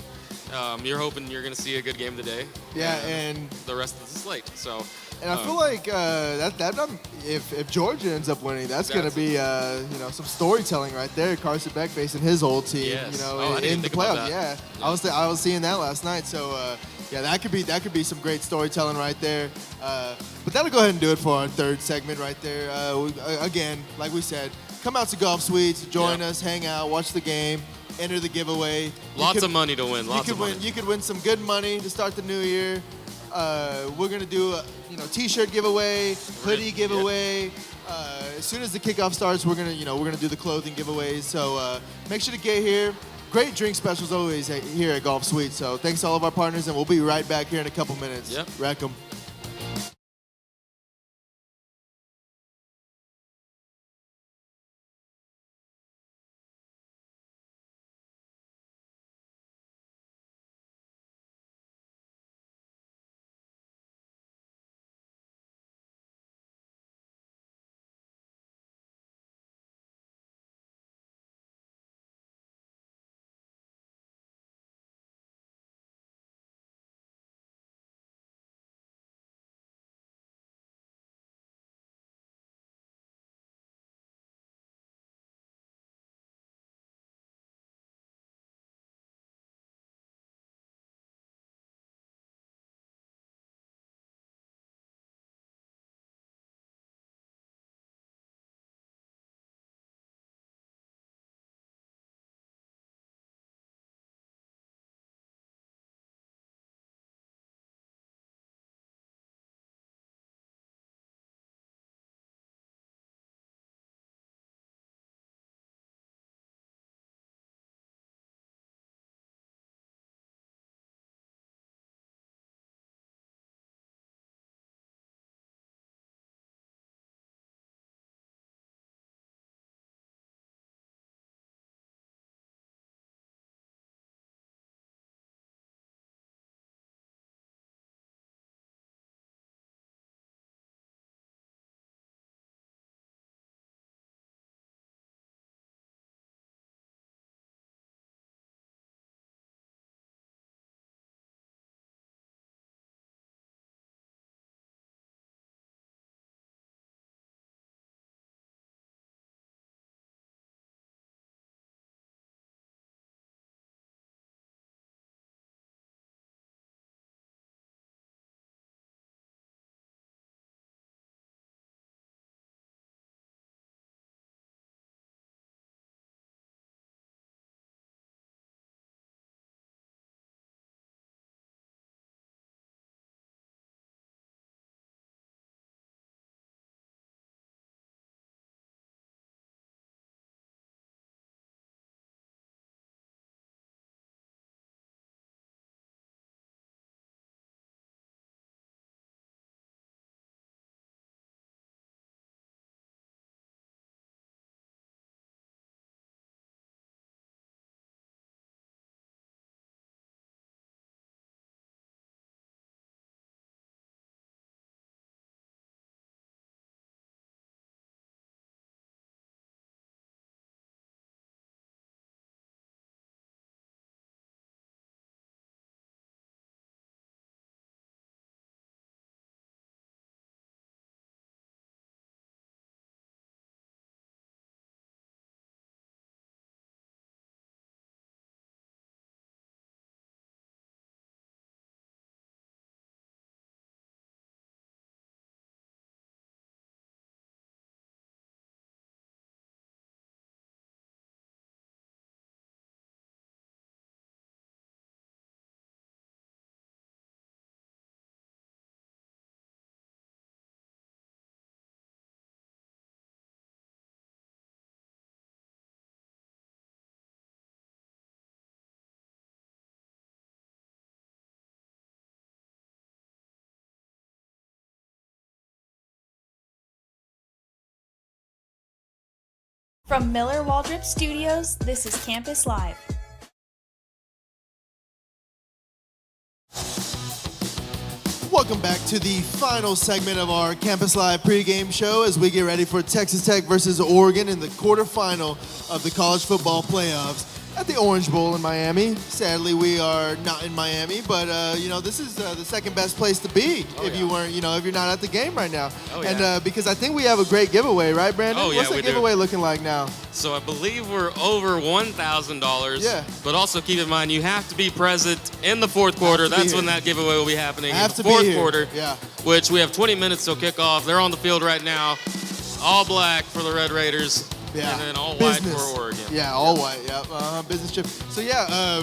C: You're hoping you're going to see a good game today.
B: Yeah, and
C: the rest of the slate. So.
B: I feel like if Georgia ends up winning, that's going to be some storytelling right there. Carson Beck facing his old team,
C: Yes. Oh, I didn't
B: in the
C: think about
B: playoffs.
C: that.
B: Yeah, I was seeing that last night. So yeah, that could be some great storytelling right there. But that'll go ahead and do it for our third segment right there. Again, like we said, come out to Golf Suites, join us, hang out, watch the game. enter the giveaway.
C: Lots of money to win. Lots of money.
B: You could win some good money to start the new year. We're gonna do a t-shirt giveaway, hoodie giveaway. As soon as the kickoff starts, we're gonna do the clothing giveaways. So make sure to get here. Great drink specials always here at Golf Suite. So thanks to all of our partners, and we'll be right back here in a couple minutes.
C: Yep.
B: Wreck 'em.
A: From Miller Waldrop Studios, this is Campus Live.
B: Welcome back to the final segment of our Campus Live pregame show as we get ready for Texas Tech versus Oregon in the quarterfinal of the college football playoffs at the Orange Bowl in Miami. Sadly, we are not in Miami, but this is the second best place to be if you're not at the game right now. And because I think we have a great giveaway, right, Brandon?
C: Oh, yeah,
B: What's the giveaway looking like now?
C: So I believe we're over $1,000.
B: Yeah.
C: But also keep in mind, you have to be present in the fourth quarter. That's when that giveaway will be happening. In the fourth quarter, which we have 20 minutes till kickoff. They're on the field right now. All black for the Red Raiders.
B: Yeah.
C: And then all
B: Business.
C: white for Oregon.
B: Yeah, all white. Yep. Business trip. So yeah,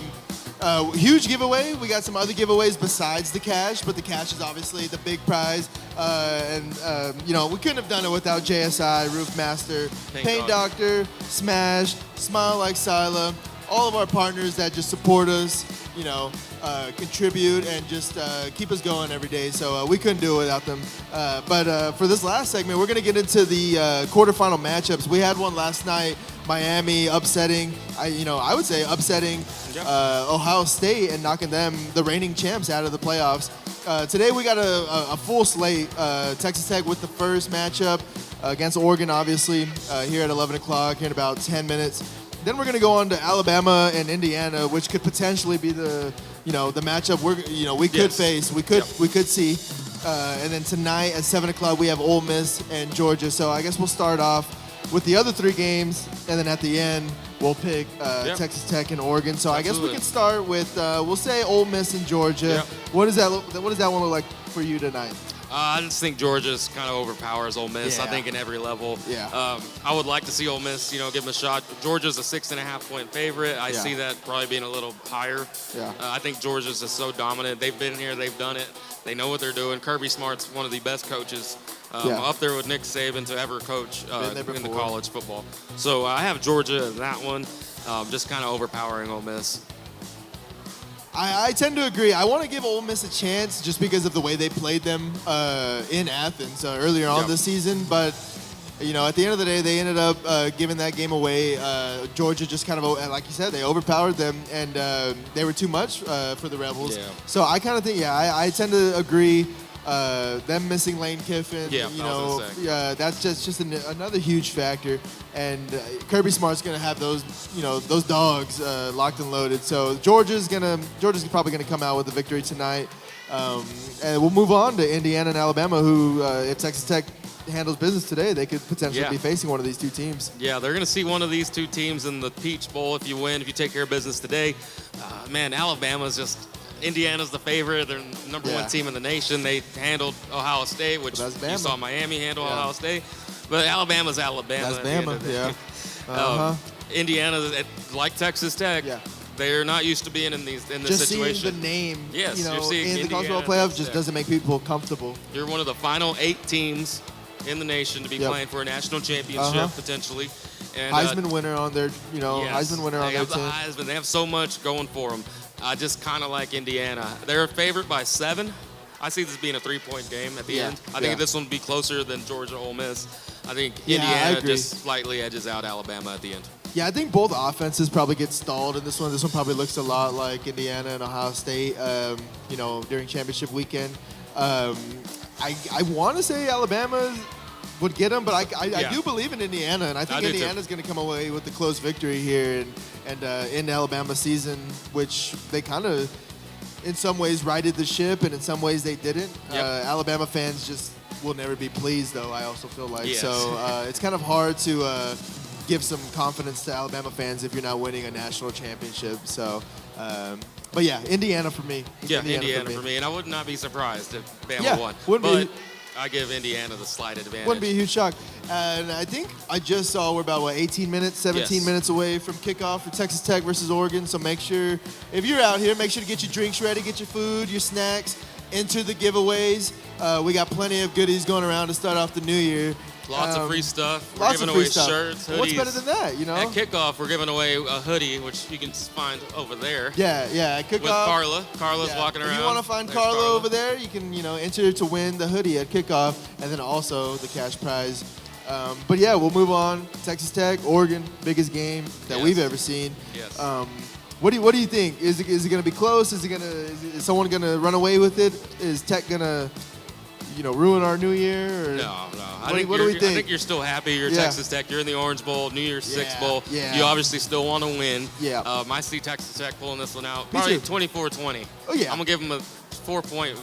B: huge giveaway. We got some other giveaways besides the cash, but the cash is obviously the big prize. We couldn't have done it without JSI, Roofmaster, Paint Doctor, Smash, Smile Like Sila, all of our partners that just support us, contribute and just keep us going every day. So we couldn't do it without them. But for this last segment, we're going to get into the quarterfinal matchups. We had one last night, Miami upsetting, I would say upsetting Ohio State and knocking them, the reigning champs, out of the playoffs. Today we got a full slate. Texas Tech with the first matchup against Oregon, obviously, here at 11 o'clock in about 10 minutes. Then we're going to go on to Alabama and Indiana, which could potentially be the matchup we could face, we could see. And then tonight at 7 o'clock we have Ole Miss and Georgia. So I guess we'll start off with the other three games, and then at the end we'll pick Texas Tech and Oregon. So I guess we can start with we'll say Ole Miss and Georgia.
C: Yep.
B: What does that one look like for you tonight?
C: I just think Georgia's kind of overpowers Ole Miss.
B: Yeah.
C: I think in every level.
B: Yeah.
C: I would like to see Ole Miss, give them a shot. Georgia's a 6.5 point favorite. I see that probably being a little higher.
B: Yeah.
C: I think Georgia's just so dominant. They've been here. They've done it. They know what they're doing. Kirby Smart's one of the best coaches up there with Nick Saban to ever coach in the college football. So I have Georgia in that one, just kind of overpowering Ole Miss.
B: I tend to agree. I want to give Ole Miss a chance just because of the way they played them in Athens earlier on this season. But, at the end of the day, they ended up giving that game away. Georgia just kind of, like you said, they overpowered them, and they were too much for the Rebels.
C: Yeah.
B: So I kind of think, I tend to agree. Them missing Lane Kiffin, that's just another huge factor. And Kirby Smart's gonna have those dogs locked and loaded. So Georgia's probably gonna come out with a victory tonight. And we'll move on to Indiana and Alabama, who if Texas Tech handles business today, they could potentially be facing one of these two teams.
C: Yeah, they're going to see one of these two teams in the Peach Bowl if you take care of business today. Alabama's just. Indiana's the favorite. They're the number one team in the nation. They handled Ohio State, which you saw Miami handle Ohio State. But Alabama's Alabama.
B: That's Bama,
C: Indiana, like Texas Tech, they're not used to being in this
B: just
C: situation.
B: Just seeing the name
C: you're seeing
B: in the college football playoffs just doesn't make people comfortable.
C: You're one of the final 8 teams in the nation to be playing for a national championship, potentially. And,
B: Heisman winner on their, Heisman winner on their team.
C: Heisman. They have so much going for them. I just kind of like Indiana. They're a favorite by 7. I see this being a 3-point game at the end. I think this one will be closer than Georgia-Ole Miss. I think Indiana just slightly edges out Alabama at the end.
B: Yeah, I think both offenses probably get stalled in this one. This one probably looks a lot like Indiana and Ohio State, during championship weekend. I want to say Alabama would get them, but I do believe in Indiana, and I think Indiana's going to come away with the close victory here and in Alabama season, which they kind of, in some ways, righted the ship, and in some ways they didn't. Alabama fans just will never be pleased, though, I also feel like.
C: Yes.
B: So it's kind of hard to give some confidence to Alabama fans if you're not winning a national championship. So, but yeah, Indiana for me.
C: Yeah, Indiana for me. And I would not be surprised if Bama won. But I give Indiana the slight advantage.
B: Wouldn't be a huge shock. And I think I just saw we're about, 18 minutes, 17 minutes away from kickoff for Texas Tech versus Oregon. So make sure, if you're out here, make sure to get your drinks ready, get your food, your snacks, enter the giveaways. We got plenty of goodies going around to start off the new year.
C: Lots of free stuff. We're giving away shirts, hoodies.
B: What's better than that,
C: At kickoff, we're giving away a hoodie, which you can find over there.
B: Yeah, at kickoff.
C: With Carla. Carla's walking around.
B: If you want to find Carla over there, you can, enter to win the hoodie at kickoff, and then also the cash prize. But yeah, we'll move on. Texas Tech, Oregon, biggest game that we've ever seen.
C: Yes.
B: What do you think? Is it going to be close? Is someone going to run away with it? Is Tech going to ruin our new year? Or?
C: No.
B: What do we think?
C: I think you're still happy. You're Texas Tech. You're in the Orange Bowl, New Year's Six Bowl.
B: Yeah.
C: You obviously still want to win.
B: Yeah.
C: I see Texas Tech pulling this one out. Probably 24-20.
B: Oh yeah.
C: I'm gonna give them a 4-point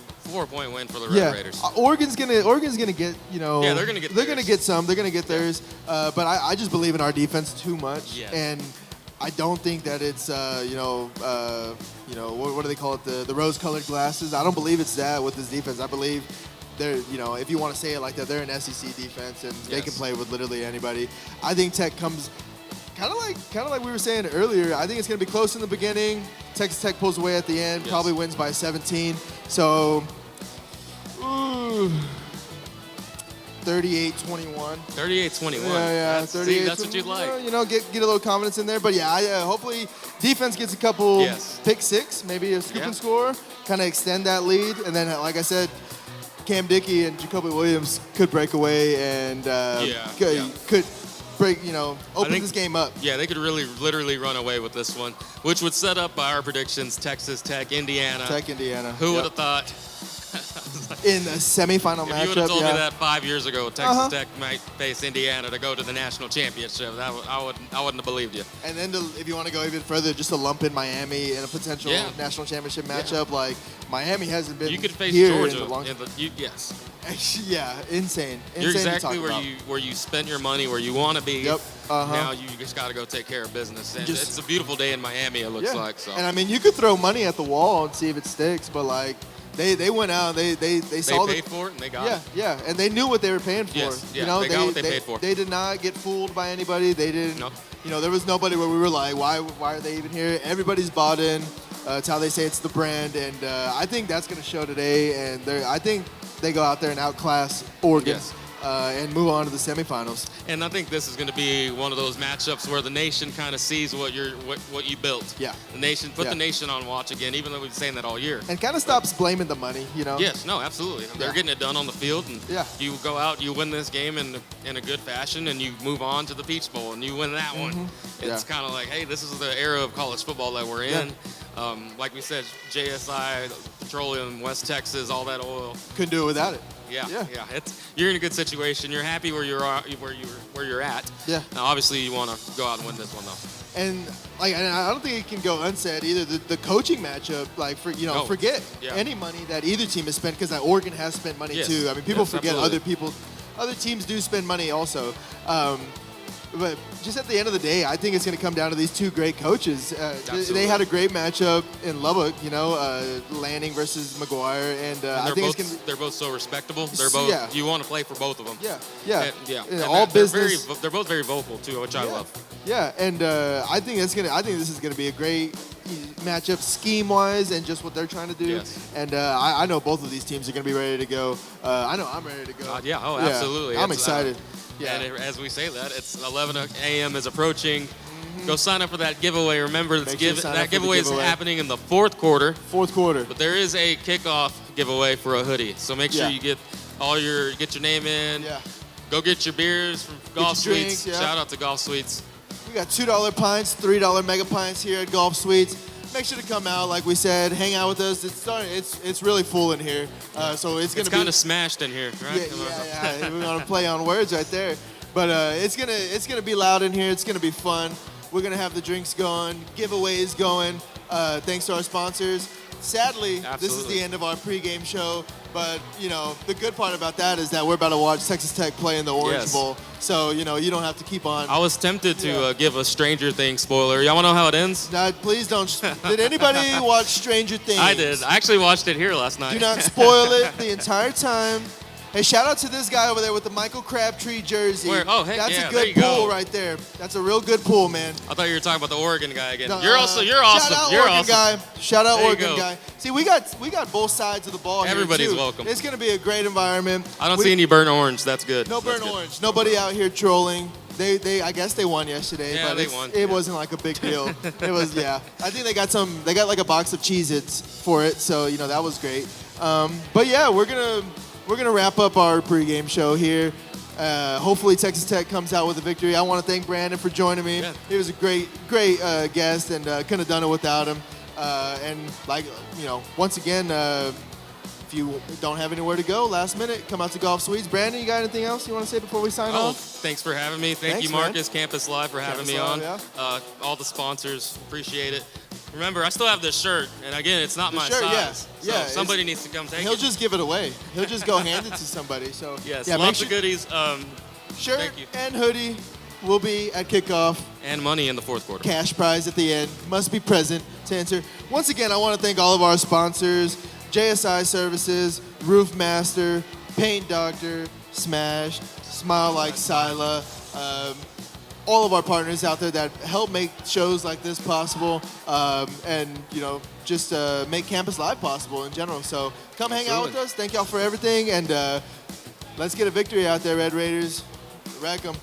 C: win for the Red Raiders.
B: Oregon's gonna get
C: Yeah, they're gonna get.
B: They're gonna get some. They're gonna get theirs. But I just believe in our defense too much.
C: Yes.
B: And I don't think that it's what do they call it? The rose-colored glasses. I don't believe it's that with this defense. I believe they're, you know, if you want to say it like that, they're an SEC defense and they can
C: Yes.
B: play with literally anybody. I think Tech comes kind of like we were saying earlier. I think it's going to be close in the beginning. Texas Tech pulls away at the end,
C: Yes.
B: probably wins by 17. So, ooh, 38-21.
C: 38-21.
B: Yeah,
C: That's,
B: 38.
C: see, that's what you'd like.
B: You know, get a little confidence in there. But yeah, hopefully defense gets a couple
C: Yes.
B: pick six, maybe a scoop
C: Yeah.
B: and score, kind of extend that lead. And then, like I said, Cam Dickey and Jacoby Williams could break away and could break, you know, open
C: think-
B: this game up.
C: Yeah, they could really, literally run away with this one, which would set up by our predictions Texas Tech, Indiana.
B: Tech, Indiana.
C: Who
B: Yep.
C: would have thought?
B: In a semifinal
C: If you would have
B: matchup,
C: told
B: yeah.
C: me that 5 years ago, Texas
B: Uh-huh.
C: Tech might face Indiana to go to the national championship, I wouldn't have believed you.
B: And then if you want to go even further, just to lump in Miami in a potential
C: Yeah.
B: national championship matchup, like Miami hasn't been
C: You could face
B: here
C: Georgia.
B: in the long.
C: Yes,
B: Yeah, insane.
C: you're
B: Insane to
C: exactly
B: talk about.
C: where you spent your money, where you want to be.
B: Yep. Uh-huh.
C: Now you just got to go take care of business. And
B: Just-
C: it's a beautiful day in Miami. It looks like so.
B: And I mean, you could throw money at the wall and see if it sticks, but like they went out, they
C: they
B: saw
C: paid for it and they got
B: yeah,
C: it.
B: yeah, and they knew what they were paying for.
C: Yes, yeah,
B: you know,
C: they got what they paid for.
B: They did not get fooled by anybody. They didn't.
C: Nope.
B: You know, there was nobody where we were like, why are they even here? Everybody's bought in. It's how they say it's the brand, and I think that's going to show today. And I think they go out there and outclass Oregon.
C: Yes.
B: And move on to the semifinals.
C: And I think this is going to be one of those matchups where the nation kind of sees what you built.
B: Yeah.
C: The nation put
B: Yeah.
C: the nation on watch again, even though we've been saying that all year.
B: And kind of stops blaming the money, you know?
C: Yes, no, absolutely. They're
B: Yeah.
C: getting it done on the field, and
B: Yeah.
C: you go out, you win this game in a good fashion, and you move on to the Peach Bowl, and you win that one.
B: Mm-hmm. Yeah.
C: It's kind of like, hey, this is the era of college football that we're in. Like we said, JSI, petroleum, West Texas, all that oil.
B: Couldn't do it without it.
C: Yeah,
B: Yeah.
C: yeah. You're in a good situation. You're happy where you're at.
B: Yeah.
C: Now, obviously, you want to go out and win this one, though.
B: And like, I don't think it can go unsaid either. The coaching matchup, like
C: No.
B: forget
C: Yeah.
B: any money that either team has spent, because Oregon has spent money
C: Yes.
B: too. I mean, people
C: Yes,
B: forget
C: absolutely.
B: other teams do spend money also. But just at the end of the day, I think it's going to come down to these two great coaches. They had a great matchup in Lubbock, you know, Lanning versus McGuire, and I
C: And
B: think it's going to be.
C: they're both so respectable. They're
B: S-
C: both.
B: yeah.
C: You want to play for both of them.
B: Yeah, yeah,
C: And, yeah.
B: And
C: And
B: all
C: they're
B: business.
C: they're both very vocal too, which I love.
B: Yeah, and I think this is gonna be a great matchup scheme wise and just what they're trying to do.
C: Yes.
B: And I know both of these teams are gonna be ready to go. I know I'm ready to go.
C: Yeah. Oh, absolutely.
B: I'm
C: It's,
B: excited. Yeah.
C: And as we say that, it's 11 a.m. is approaching. Go sign up for that giveaway. Remember,
B: Make sure you sign up
C: that
B: for the
C: giveaway is
B: giveaway.
C: happening in the fourth quarter.
B: Fourth quarter.
C: But there is a kickoff giveaway for a hoodie. So make sure
B: Yeah.
C: you get your name in.
B: Yeah.
C: Go get your beers from Golf
B: your
C: Suites.
B: drinks, yeah.
C: Shout out to Golf Suites.
B: We got $2 pints, $3 mega pints here at Golf Suites. Make sure to come out, like we said, hang out with us. It's really full in here. So it's gonna
C: It's
B: be
C: kind of smashed in here, right?
B: Yeah. We're gonna play on words right there, but it's gonna be loud in here. It's gonna be fun. We're gonna have the drinks going, giveaways going. Thanks to our sponsors. Sadly, this is
C: Absolutely.
B: the end of our pregame show. But you know, the good part about that is that we're about to watch Texas Tech play in the Orange
C: Yes.
B: Bowl. So you know, you don't have to keep on.
C: I was tempted to
B: Yeah.
C: give a Stranger Things spoiler. Y'all want to know how it ends?
B: Please don't. Did anybody watch Stranger Things?
C: I did. I actually watched it here last night.
B: Do not spoil it the entire time. Hey, shout out to this guy over there with the Michael Crabtree jersey.
C: Where? Oh, heck
B: That's
C: yeah,
B: a
C: there
B: good
C: you
B: pull
C: go.
B: right there. That's a real good pull, man.
C: I thought you were talking about the Oregon guy again.
B: Uh,
C: You're awesome.
B: Shout out
C: You're
B: Oregon
C: awesome.
B: guy. Shout out
C: There you
B: Oregon
C: go.
B: guy. See, we got both sides of the ball.
C: Everybody's
B: here too.
C: welcome.
B: It's gonna be a great environment.
C: I don't see any burnt orange. That's good.
B: No
C: That's
B: burnt
C: good.
B: orange. Nobody out here trolling. They I guess they won yesterday,
C: Yeah,
B: but
C: they won.
B: it wasn't like a big deal. It was I think they got like a box of Cheez-Its for it, so you know that was great. But yeah, we're gonna wrap up our pregame show here. Hopefully Texas Tech comes out with a victory. I want to thank Brandon for joining me.
C: Yeah.
B: He was a great guest, and couldn't have done it without him. And like you know, once again, if you don't have anywhere to go, last minute, come out to Golf Suites. Brandon, you got anything else you want to say before we sign
C: Oh,
B: off?
C: thanks for having me. Thank
B: Thanks,
C: you,
B: man.
C: Marcus, Campus Live, for having
B: Campus
C: me
B: Live,
C: on. All the sponsors, appreciate it. Remember, I still have this shirt, and again, it's not my
B: shirt, yeah.
C: size.
B: Yeah,
C: So somebody needs to come take
B: He'll
C: it.
B: just give it away. He'll just go hand it to somebody. So
C: Yes,
B: yeah, make
C: lots
B: sure
C: of goodies
B: shirt
C: thank you.
B: and hoodie will be at kickoff.
C: and money in the fourth quarter.
B: Cash prize at the end. Must be present to enter. Once again, I want to thank all of our sponsors: JSI Services, Roof Master, Paint Doctor, Smash, Smile Like Sila, all of our partners out there that help make shows like this possible, and just make Campus Live possible in general. So come hang out with us. Thank y'all for everything, and let's get a victory out there, Red Raiders. Wreck 'em.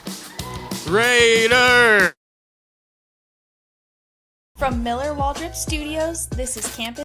C: Raider!
A: From Miller Waldrop Studios, this is Campus